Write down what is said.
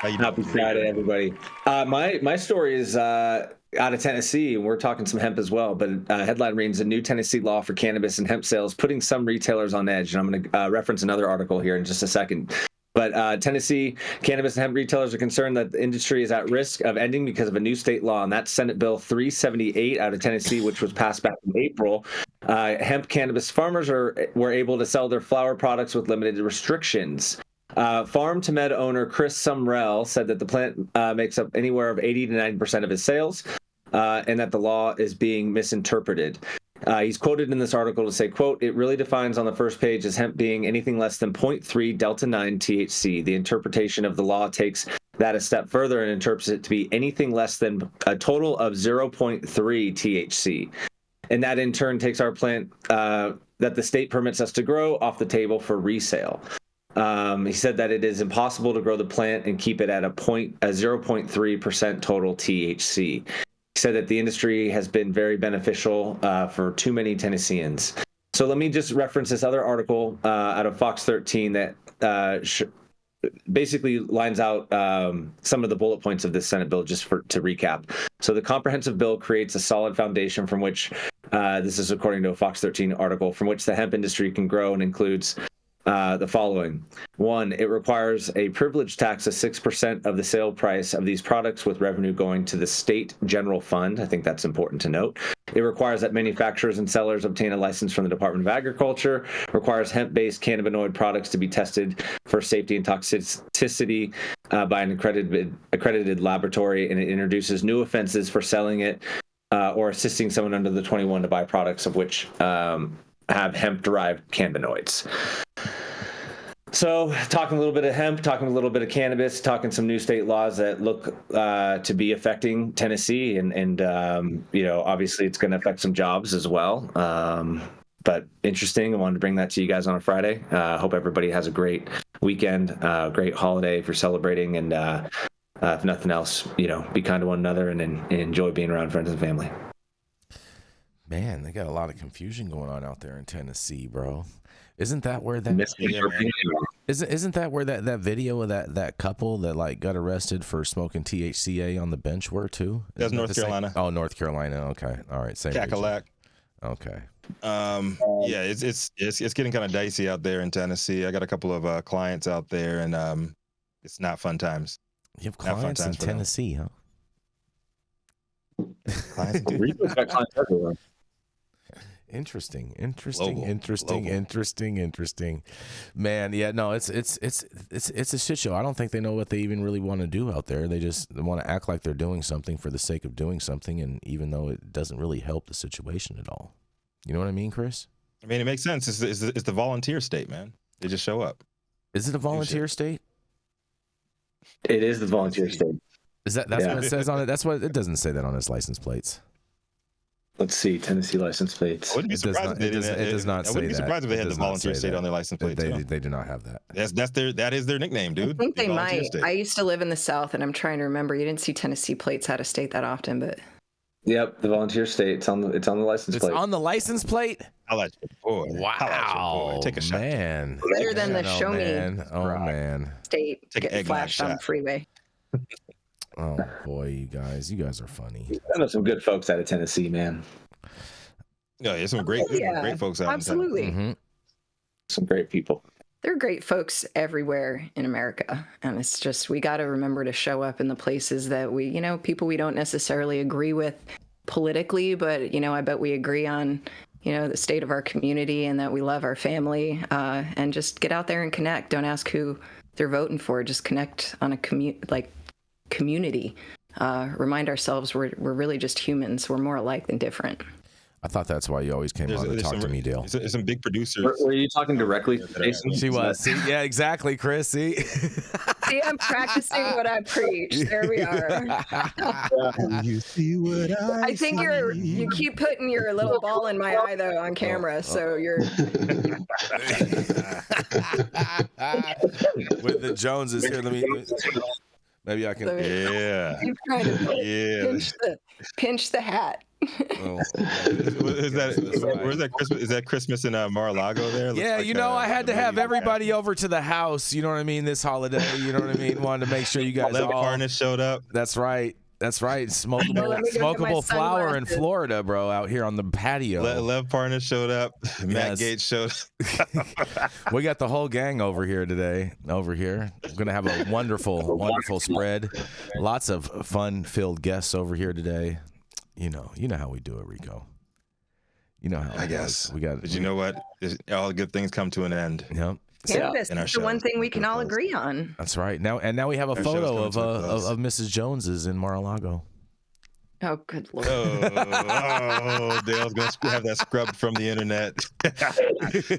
How you Happy doing? Friday, everybody. My story is out of Tennessee, and we're talking some hemp as well. But headline reads: a new Tennessee law for cannabis and hemp sales putting some retailers on edge. And I'm going to reference another article here in just a second. But Tennessee cannabis and hemp retailers are concerned that the industry is at risk of ending because of a new state law, and that's Senate Bill 378 out of Tennessee, which was passed back in April. Hemp cannabis farmers were able to sell their flower products with limited restrictions. Farm to Med owner Chris Sumrell said that the plant makes up anywhere of 80 to 90% of his sales, and that the law is being misinterpreted. He's quoted in this article to say, quote, "It really defines on the first page as hemp being anything less than 0.3 delta 9 THC. The interpretation of the law takes that a step further and interprets it to be anything less than a total of 0.3 THC. And that in turn takes our plant that the state permits us to grow off the table for resale." He said that it is impossible to grow the plant and keep it at a 0.3% total THC. He said that the industry has been very beneficial for too many Tennesseans. So let me just reference this other article out of Fox 13 that basically lines out some of the bullet points of this Senate bill, just to recap. So the comprehensive bill creates a solid foundation from which, this is according to a Fox 13 article, from which the hemp industry can grow, and includes the following. 1, it requires a privilege tax of 6% of the sale price of these products, with revenue going to the state general fund. I think that's important to note. It requires that manufacturers and sellers obtain a license from the Department of Agriculture, requires hemp-based cannabinoid products to be tested for safety and toxicity by an accredited laboratory, and it introduces new offenses for selling it or assisting someone under the 21 to buy products of which have hemp-derived cannabinoids. So talking a little bit of hemp, talking a little bit of cannabis, talking some new state laws that look to be affecting Tennessee. And obviously it's going to affect some jobs as well. But interesting. I wanted to bring that to you guys on a Friday. Hope everybody has a great weekend, great holiday if you're celebrating. And if nothing else, be kind to one another and enjoy being around friends and family. Man, they got a lot of confusion going on out there in Tennessee, bro. Isn't that where that isn't that where that video of that couple that like got arrested for smoking THCA on the bench were too? That's North Carolina. Oh, North Carolina. Okay, all right. Same. Cackalack. Okay. Yeah, it's getting kind of dicey out there in Tennessee. I got a couple of clients out there, and it's not fun times. You have clients in Tennessee, huh? Clients everywhere. Interesting. Man, yeah, no, it's a shit show. I don't think they know what they even really want to do out there. They want to act like they're doing something for the sake of doing something, and even though it doesn't really help the situation at all. You know what I mean, Chris? I mean, it makes sense. It's the volunteer state, man. They just show up. Is it a volunteer state? It is the volunteer state. That's what it says on it? That's what it doesn't say that on its license plates. Let's see, Tennessee license plates. I wouldn't be surprised if it does not say that. I wouldn't be surprised if they had the volunteer state on their license plates. They do not have that. That is their nickname, dude. I think they might. State. I used to live in the South, and I'm trying to remember. You didn't see Tennessee plates out of state that often, but. Yep, the volunteer state. It's on the license plate. It's on the license plate? I like your boy. Wow. Take a shot. Man. Better than the show me. Man. State get flashed on the freeway. Oh boy, you guys are funny. I know some good folks out of Tennessee, man. Yeah, there's some great folks out absolutely. in Tennessee. Mm-hmm. Some great people. There are great folks everywhere in America, and it's just we got to remember to show up in the places that we, people we don't necessarily agree with politically, but I bet we agree on, the state of our community and that we love our family, and just get out there and connect. Don't ask who they're voting for. Just connect on a community. Remind ourselves we're really just humans. We're more alike than different. I thought that's why you always came on to talk to me, Dale. There's some big producers. Were you talking directly to Jason? She was. See, yeah, exactly, Chris. See, I'm practicing what I preach. There we are. You see what I think you keep putting your little ball in my eye though on camera, so you're. With the Joneses here, maybe I can. Keep trying to pinch the hat. Oh, Is that where's that Christmas? Is that Christmas in Mar-a-Lago there? Yeah, like, I had to have everybody over to the house. You know what I mean? This holiday, you know what I mean? Wanted to make sure you guys Lev all. Parnas showed up. That's right. Smokable flower in Florida, bro, out here on the patio. Lev Parnas showed up. Matt Gates showed up. We got the whole gang over here today. We're going to have a wonderful, wonderful spread. Lots of fun-filled guests over here today. You know how we do it, Rico. You know how I guess. We got. But you know what? All good things come to an end. Yep. Cannabis is the one thing we can all agree on. That's right. Now we have a photo of Mrs. Jones's in Mar-a-Lago. Oh, good Lord. Oh, Dale's going to have that scrubbed from the internet.